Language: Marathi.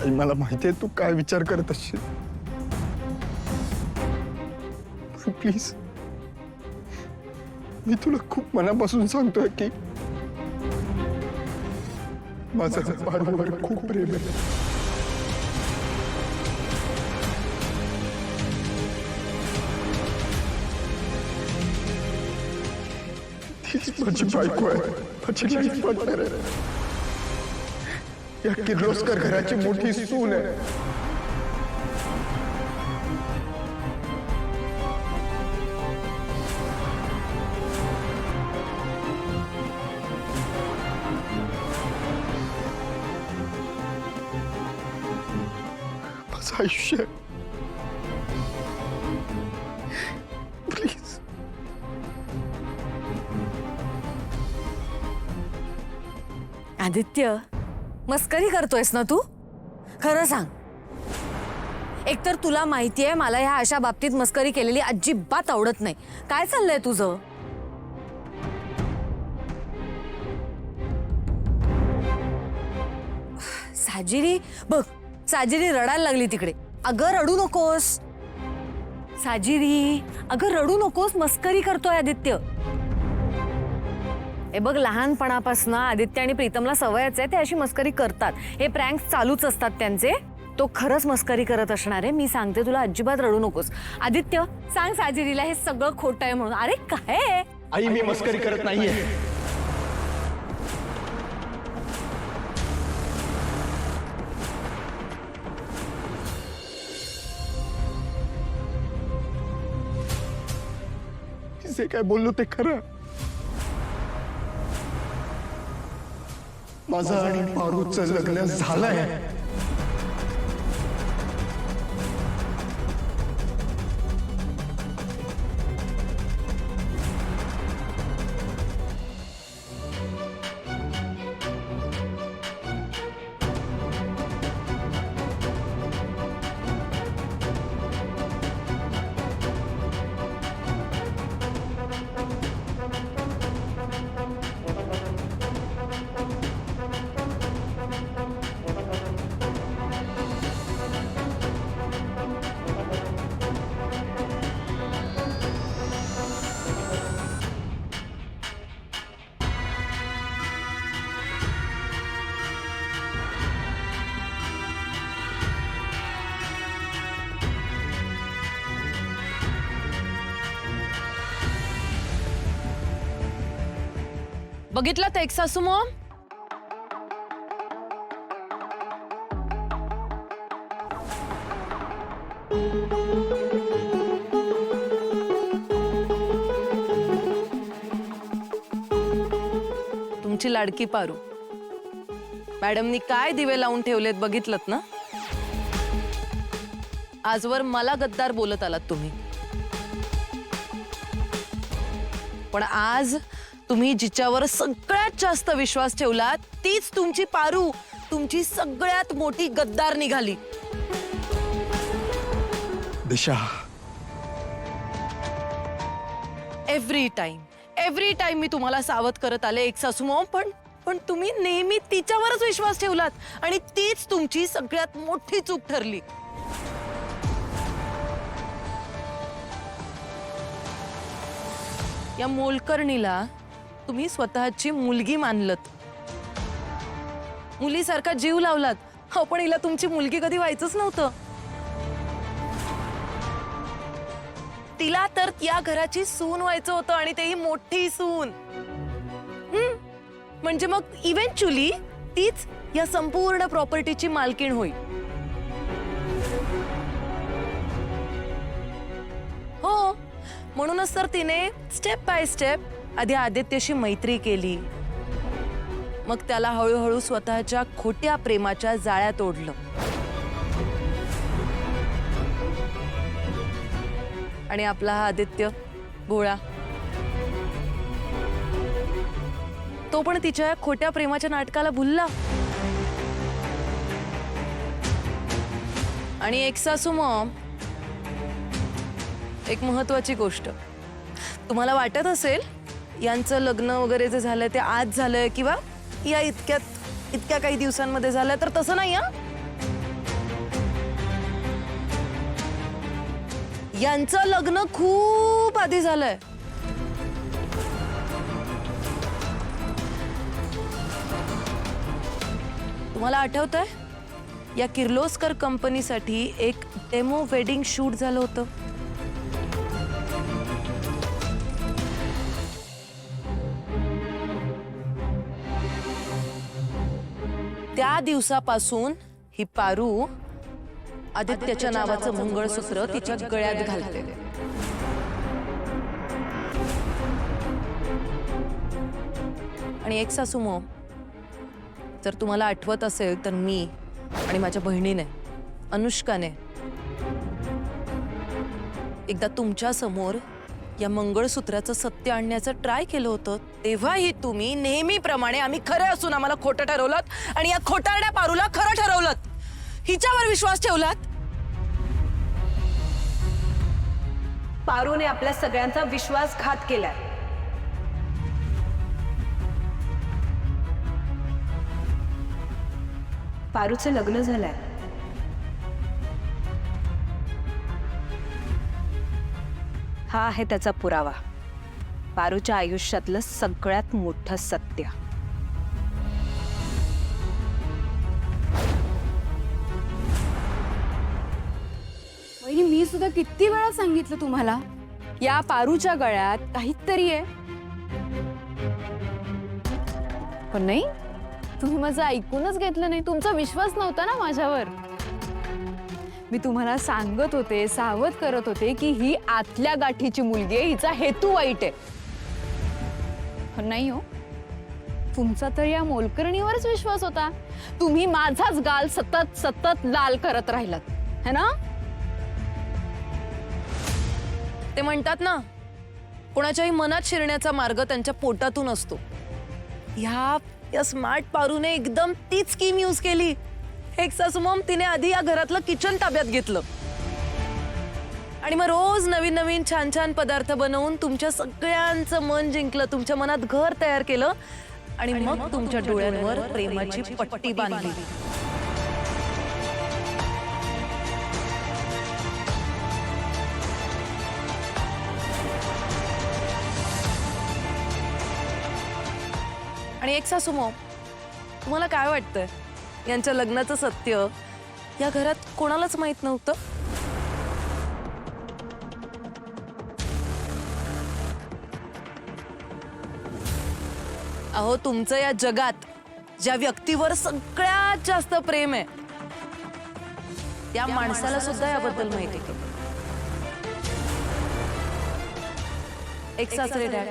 आई मला माहिती आहे तू काय विचार करत असशील, प्लीज मी तुला खूप मनापासून सांगतोय की माझं पारूवर खूप प्रेम आहे. तीच माझी बायको आहे, माझी लाईफ पार्टनर आहे, या किर्लोस्कर घराची मोठी सून आहे. माझं आयुष्य आहे. प्लीज आदित्य, मस्करी करतोयस ना तू? खरं सांग. एकतर तुला माहितीये मला ह्या अशा बाबतीत मस्करी केलेली अजिबात आवडत नाही. काय चाललंय तुझं? साजिरी बघ, साजिरी रडायला लागली तिकडे. अगं रडू नकोस साजिरी, अगं रडू नकोस. मस्करी करतोय आदित्य. हे बघ, लहानपणापासून आदित्य आणि प्रीतमला सवयच आहे, ते अशी मस्करी करतात. हे प्रँक्स चालूच असतात त्यांचे. तो खरंच मस्करी करत असणार आहे. मी सांगते तुला, अजिबात रडू नकोस. आदित्य, सांग साजिरीला हे सगळं खोटं आहे म्हणून. अरे काय? आई मी मस्करी करत नाहीये. जे काय बोललो ते खरं. माझं आणि पारूचं लग्न झालंय. बघितलं ते एक सासू मॉम? तुमची लाडकी पारू. मॅडमनी काय दिवे लावून ठेवलेत बघितलत ना? आजवर मला गद्दार बोलत आलात तुम्ही, पण आज तुम्ही जिच्यावर सगळ्यात जास्त विश्वास ठेवलात तीच तुमची पारू, तुमची सगळ्यात मोठी गद्दार निघाली. दिशा, एव्हरी टाइम मी तुम्हाला सावध करत आले एक सासू मॉम, पण तुम्ही नेहमी तिच्यावरच विश्वास ठेवलात आणि तीच तुमची सगळ्यात मोठी चूक ठरली. या मोलकर्णीला तुम्ही स्वतःची मुलगी मानलत, मुलीसारखा जीव लावलात. हो, पण हिला तुमची मुलगी कधी व्हायचंच नव्हतं. तिला तर या घराची सून व्हायचं होतं, आणि तेही मोठी सून. म्हणजे मग इव्हेंच्युअली तीच या संपूर्ण प्रॉपर्टीची मालकीण होईल. हो, म्हणूनच तर तिने स्टेप बाय स्टेप आधी आदित्यशी मैत्री केली, मग त्याला हळूहळू स्वतःच्या खोट्या प्रेमाच्या जाळ्यात ओढलं, आणि आपला हा आदित्य भोळा, तो पण तिच्या खोट्या प्रेमाच्या नाटकाला भुलला. आणि एक सासू मॉम, एक महत्वाची गोष्ट, तुम्हाला वाटत असेल यांचं लग्न वगैरे जे झालंय ते आज झालंय किंवा या इतक्या काही दिवसांमध्ये झालंय, तर तसं नाही. यांचं लग्न खूप आधी झालंय. तुम्हाला आठवतंय या किर्लोस्कर कंपनीसाठी एक डेमो वेडिंग शूट झालं होतं. त्या दिवसापासून ही पारू आदित्यच्या नावाचं मंगळसूत्र तिच्या गळ्यात घालते. आणि एक सासूमो, जर तुम्हाला आठवत असेल तर मी आणि माझ्या बहिणीने अनुष्काने एकदा तुमच्या समोर या मंगळसूत्राचं सत्य आणण्याचं ट्राय केलं होतं. तेव्हाही तुम्ही नेहमीप्रमाणे आम्ही खरे असून आम्हाला खोटं ठरवलं आणि या खोटारड्या पारूला खरं ठरवलं. हिच्यावर विश्वास ठेवलात. पारूने आपल्या सगळ्यांचा विश्वासघात केलाय. पारूचं लग्न झालंय. हा आहे त्याचा पुरावा. पारूच्या आयुष्यातलं सगळ्यात मोठं सत्य. वहिनी, मी सुद्धा किती वेळा सांगितलं तुम्हाला, या पारूच्या गळ्यात काहीतरी आहे. पण नाही, तुम्ही माझं ऐकूनच घेतलं नाही. तुमचा विश्वास नव्हता ना माझ्यावर. मी तुम्हाला सांगत होते, सावध करत होते की ही आतल्या गाठीची मुलगी आहे, हिचा हेतू वाईट आहे. पण नाही हो, तुमचा तर या मोलकरणीवरच विश्वास होता. तुम्ही माझाच गाल सतत सतत लाल करत राहिलात, है ना? ते म्हणतात ना, कोणाच्याही मनात शिरण्याचा मार्ग त्यांच्या पोटातून असतो. या स्मार्ट पारूने एकदम तीच स्कीम यूज केली. एक सासूमॉम, तिने आधी या घरातलं किचन ताब्यात घेतलं आणि मग रोज नवीन नवीन छान छान पदार्थ बनवून तुमच्या सगळ्यांचं मन जिंकलं, तुमच्या मनात घर तयार केलं आणि मग तुमच्या डोळ्यांवर प्रेमाची पट्टी बांधली. आणि एक सासूमो, तुम्हाला काय वाटतंय, यांच्या लग्नाचं सत्य या घरात कोणालाच माहित नव्हतं? अहो, तुमचं या जगात ज्या व्यक्तीवर सगळ्यात जास्त प्रेम आहे त्या माणसाला सुद्धा याबद्दल माहिती होतं. एक सासरे डॅड,